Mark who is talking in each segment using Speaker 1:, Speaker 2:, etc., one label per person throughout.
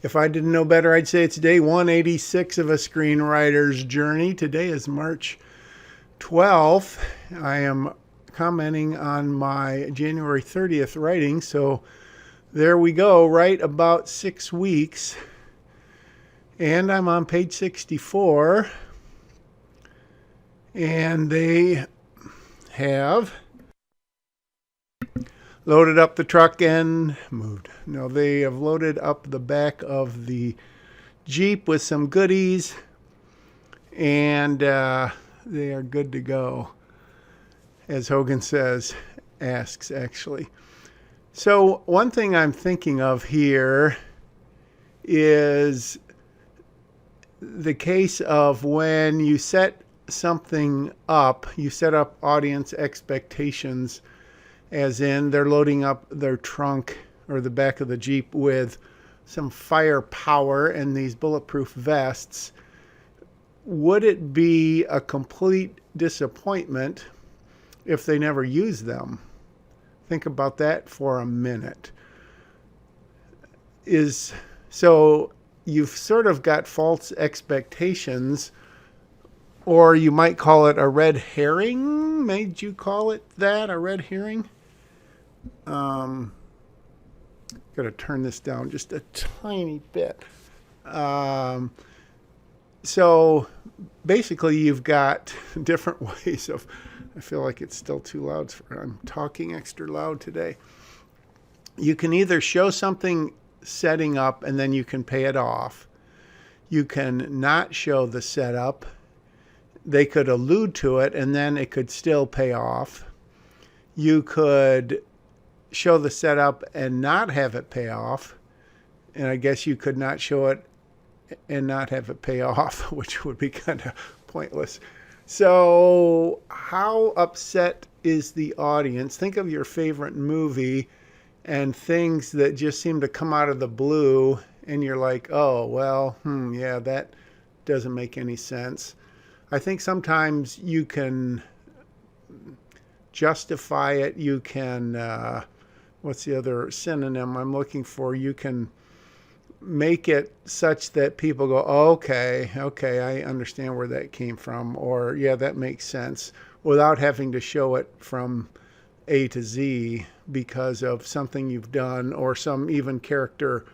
Speaker 1: If I didn't know better, I'd say it's day 186 of a screenwriter's journey. Today is March 12th. I am commenting on my January 30th writing. So there we go, right about 6 weeks. And I'm on page 64. And they have loaded up the truck and moved. No, they have loaded up the back of the Jeep with some goodies, and they are good to go, as Hogan asks actually. So one thing I'm thinking of here is the case of when you set something up, you set up audience expectations, as in they're loading up their trunk or the back of the Jeep with some firepower and these bulletproof vests. Would it be a complete disappointment if they never use them? Think about that for a minute. So you've sort of got false expectations, or you might call it a red herring. Made you call it that, a red herring? Got to turn this down just a tiny bit. So basically you've got different ways of, I feel like it's still too loud. I'm talking extra loud today. You can either show something setting up and then you can pay it off. You can not show the setup. They could allude to it and then it could still pay off. You could show the setup and not have it pay off. And I guess you could not show it and not have it pay off, which would be kind of pointless. So how upset is the audience? Think of your favorite movie and things that just seem to come out of the blue and you're like, oh, well, yeah, that doesn't make any sense. I think sometimes you can justify it. You can, what's the other synonym I'm looking for? You can make it such that people go, oh, okay, I understand where that came from. Or, yeah, that makes sense, without having to show it from A to Z because of something you've done or some even character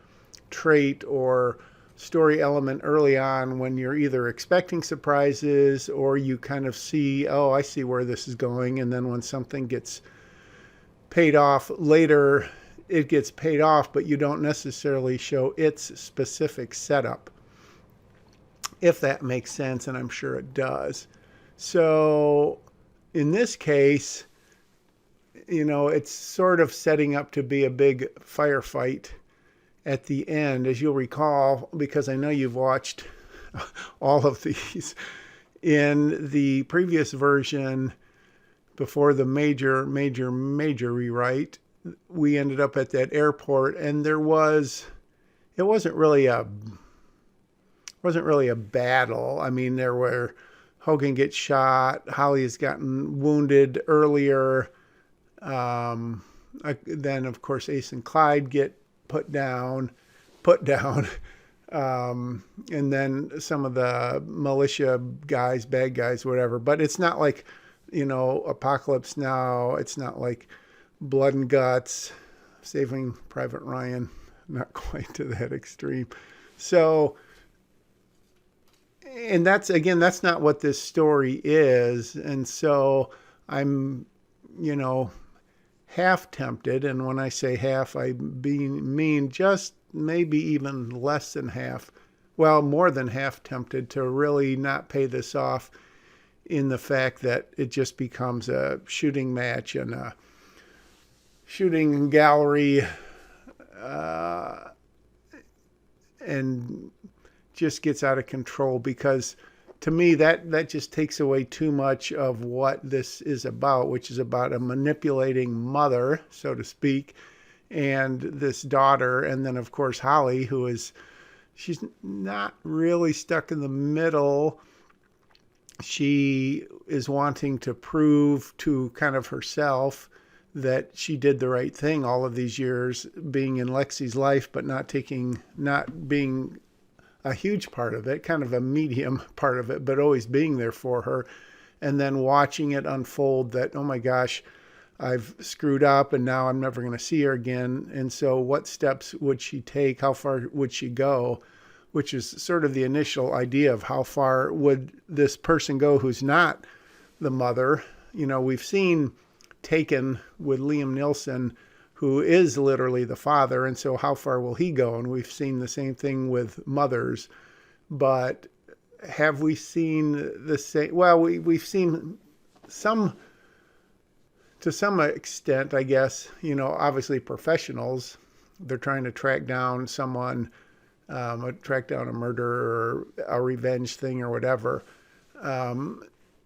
Speaker 1: trait or story element early on when you're either expecting surprises or you kind of see, oh, I see where this is going. And then when something gets paid off later, it gets paid off, but you don't necessarily show its specific setup, if that makes sense, and I'm sure it does. So in this case, it's sort of setting up to be a big firefight at the end, as you'll recall, because I know you've watched all of these. In the previous version, before the major rewrite, we ended up at that airport, and it wasn't really a battle. I mean, Hogan gets shot, Holly has gotten wounded earlier. Then of course Ace and Clyde get put down. And then some of the militia guys, bad guys, whatever. But it's not like, Apocalypse Now. It's not like Blood and Guts, Saving Private Ryan. Not quite to that extreme. So, and that's not what this story is. And so I'm, half tempted. And when I say half, I mean just maybe even less than half. Well, more than half tempted to really not pay this off, in the fact that it just becomes a shooting match and a shooting gallery, and just gets out of control, because to me that just takes away too much of what this is about, which is about a manipulating mother, so to speak, and this daughter. And then of course Holly, she's not really stuck in the middle. She is wanting to prove to kind of herself that she did the right thing all of these years, being in Lexi's life, but not being a huge part of it, kind of a medium part of it, but always being there for her. And then watching it unfold that, oh my gosh, I've screwed up and now I'm never going to see her again. And so what steps would she take? How far would she go? Which is sort of the initial idea of how far would this person go who's not the mother. We've seen Taken with Liam Neeson, who is literally the father. And so how far will he go? And we've seen the same thing with mothers. But have we seen the same? Well, we've seen some, to some extent, I guess, obviously professionals, they're trying to track down someone, track down a murder or a revenge thing or whatever.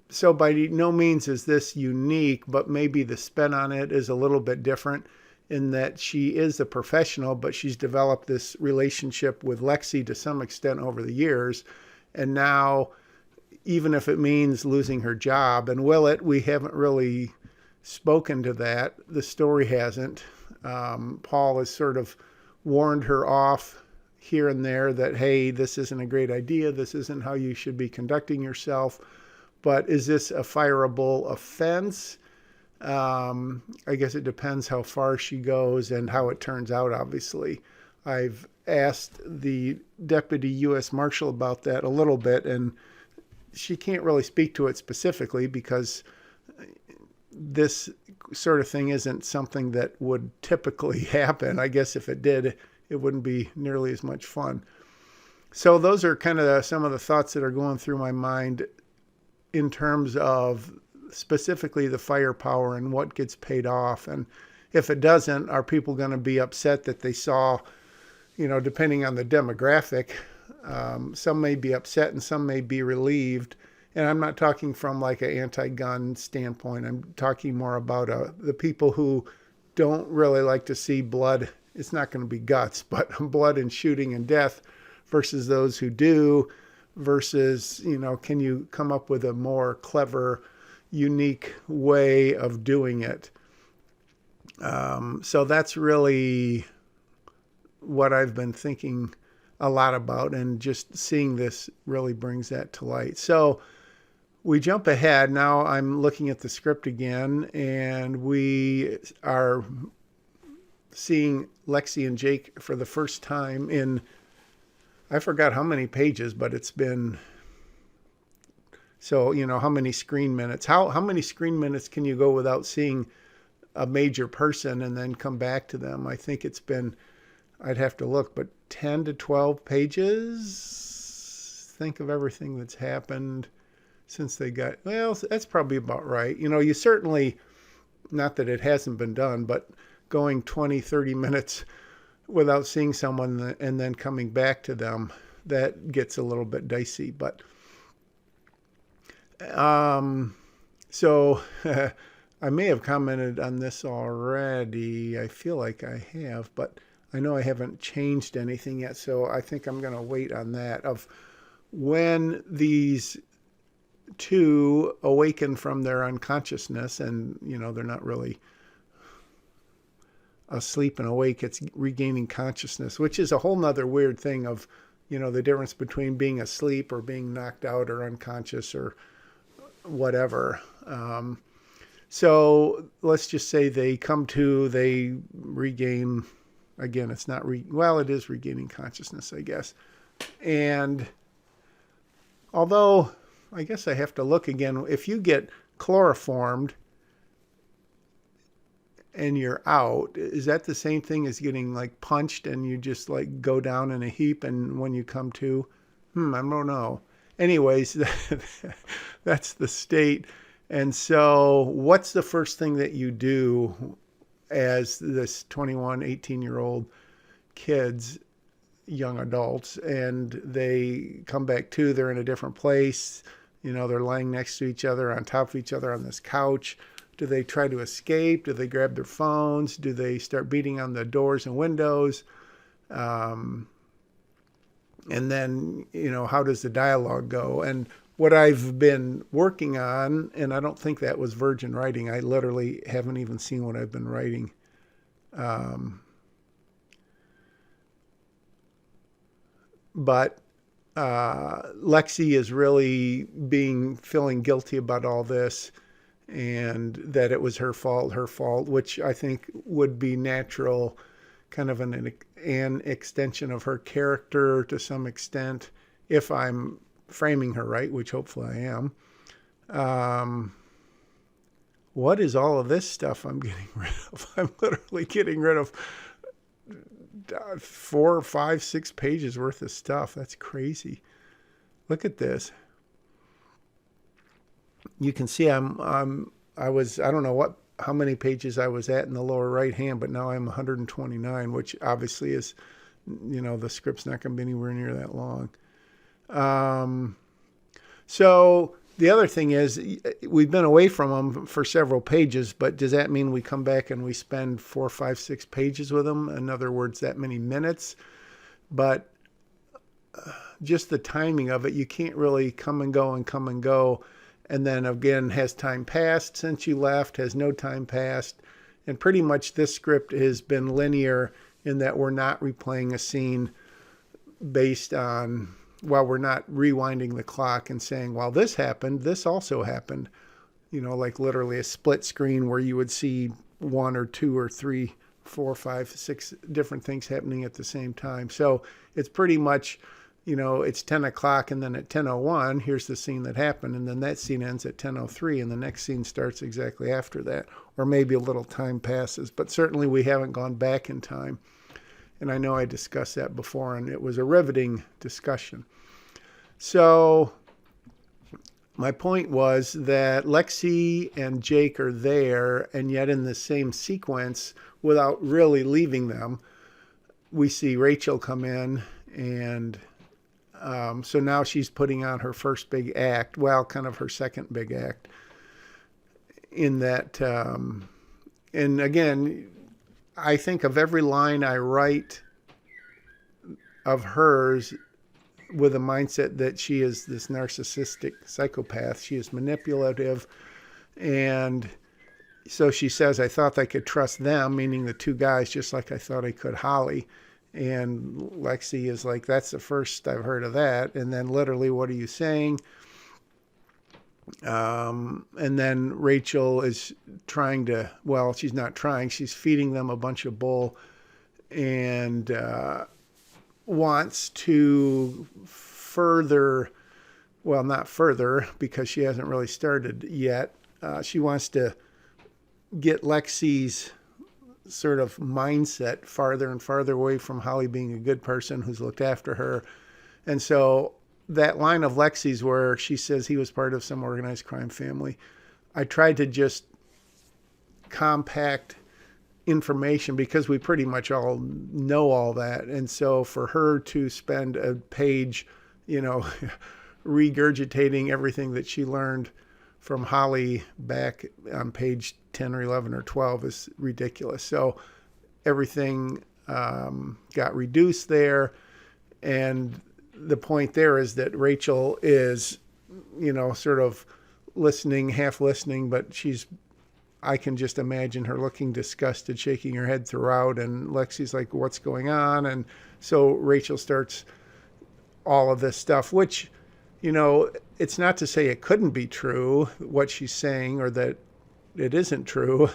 Speaker 1: So by no means is this unique, but maybe the spin on it is a little bit different in that she is a professional, but she's developed this relationship with Lexi to some extent over the years. And now, even if it means losing her job, and will it, we haven't really spoken to that. The story hasn't. Paul has sort of warned her off here and there that, hey, this isn't a great idea. This isn't how you should be conducting yourself. But is this a fireable offense? I guess it depends how far she goes and how it turns out, obviously. I've asked the deputy U.S. Marshal about that a little bit, and she can't really speak to it specifically because this sort of thing isn't something that would typically happen. I guess if it did, it wouldn't be nearly as much fun. So those are kind of some of the thoughts that are going through my mind in terms of specifically the firepower and what gets paid off. And if it doesn't, are people going to be upset that they saw, depending on the demographic, some may be upset and some may be relieved. And I'm not talking from like an anti-gun standpoint. I'm talking more about the people who don't really like to see blood. It's not going to be guts, but blood and shooting and death versus those who do, versus, can you come up with a more clever, unique way of doing it? So that's really what I've been thinking a lot about, and just seeing this really brings that to light. So we jump ahead. Now I'm looking at the script again, and we are seeing Lexi and Jake for the first time in, I forgot how many pages, but it's been, so, how many screen minutes? How many screen minutes can you go without seeing a major person and then come back to them? I think it's been, I'd have to look, but 10 to 12 pages. Think of everything that's happened since they got, well, that's probably about right. You certainly, not that it hasn't been done, but going 20, 30 minutes without seeing someone and then coming back to them, that gets a little bit dicey. But so I may have commented on this already. I feel like I have, but I know I haven't changed anything yet. So I think I'm going to wait on that, of when these two awaken from their unconsciousness, and, they're not really asleep and awake, it's regaining consciousness, which is a whole nother weird thing of, the difference between being asleep or being knocked out or unconscious or whatever. So let's just say they come to, they regain, again, it's not, it is regaining consciousness, I guess. And although I guess I have to look again, if you get chloroformed and you're out, is that the same thing as getting like punched and you just like go down in a heap and when you come to? I don't know. Anyways, that's the state. And so what's the first thing that you do as this 21, 18-year-old kids, young adults, and they come back to, they're in a different place, they're lying next to each other, on top of each other on this couch. Do they try to escape? Do they grab their phones? Do they start beating on the doors and windows? And then, how does the dialogue go? And what I've been working on, and I don't think that was virgin writing. I literally haven't even seen what I've been writing. Um, but Lexi is really feeling guilty about all this, and that it was her fault, which I think would be natural, kind of an extension of her character to some extent, if I'm framing her right, which hopefully I am. Um, what is all of this stuff I'm getting rid of? I'm literally getting rid of 4, 5, 6 pages worth of stuff. That's crazy. Look at this. You can see I don't know how many pages I was at in the lower right hand, but now I'm 129, which obviously is, the script's not going to be anywhere near that long. So the other thing is, we've been away from them for several pages, but does that mean we come back and we spend 4, 5, 6 pages with them? In other words, that many minutes? But just the timing of it, you can't really come and go and come and go. And then again, has time passed since you left? Has no time passed? And pretty much this script has been linear in that we're not replaying a scene based on, we're not rewinding the clock and saying, well, this happened, this also happened. Like literally a split screen where you would see 1 or 2 or 3, 4, 5, 6 different things happening at the same time. So it's pretty much, it's 10 o'clock, and then at 10:01, here's the scene that happened. And then that scene ends at 10:03, and the next scene starts exactly after that. Or maybe a little time passes, but certainly we haven't gone back in time. And I know I discussed that before, and it was a riveting discussion. So my point was that Lexi and Jake are there, and yet in the same sequence, without really leaving them, we see Rachel come in, and so now she's putting on her first big act, kind of her second big act, in that, and again, I think of every line I write of hers with a mindset that she is this narcissistic psychopath. She is manipulative. And so she says, I thought I could trust them, meaning the two guys, just like I thought I could Holly. And Lexi is like, that's the first I've heard of that. And then literally, what are you saying? And then Rachel is trying to, she's not trying, she's feeding them a bunch of bull, and wants to further, not further, because she hasn't really started yet. She wants to get Lexi's sort of mindset farther and farther away from Holly being a good person who's looked after her. And so that line of Lexi's where she says he was part of some organized crime family, I tried to just compact information because we pretty much all know all that. And so for her to spend a page, regurgitating everything that she learned from Holly back on page 10 or 11 or 12 is ridiculous. So everything got reduced there. And the point there is that Rachel is, sort of listening, half listening, but I can just imagine her looking disgusted, shaking her head throughout. And Lexi's like, what's going on? And so Rachel starts all of this stuff, which, it's not to say it couldn't be true, what she's saying, or that it isn't true.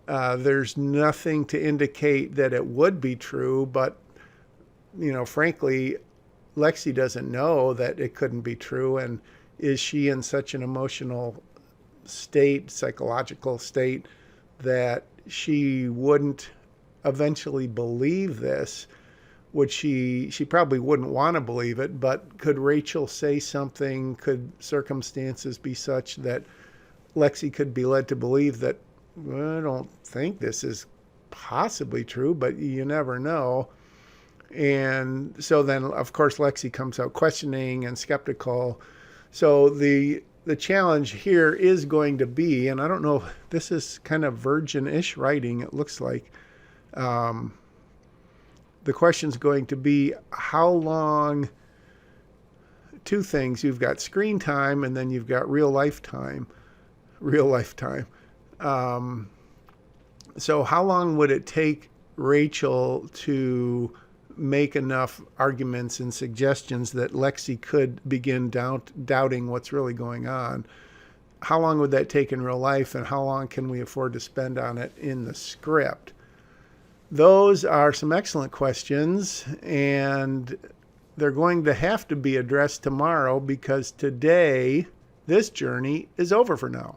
Speaker 1: There's nothing to indicate that it would be true, but, frankly, Lexi doesn't know that it couldn't be true. And is she in such an emotional state, psychological state, that she wouldn't eventually believe this? Would she probably wouldn't want to believe it, but could Rachel say something? Could circumstances be such that Lexi could be led to believe that, I don't think this is possibly true, but you never know. And so then, of course, Lexi comes out questioning and skeptical. So the challenge here is going to be, and I don't know, this is kind of virgin-ish writing, it looks like. The question is going to be how long two things. You've got screen time, and then you've got real life time. Real life time. So how long would it take Rachel to make enough arguments and suggestions that Lexi could begin doubting what's really going on? How long would that take in real life, and how long can we afford to spend on it in the script? Those are some excellent questions, and they're going to have to be addressed tomorrow, because today, this journey is over for now.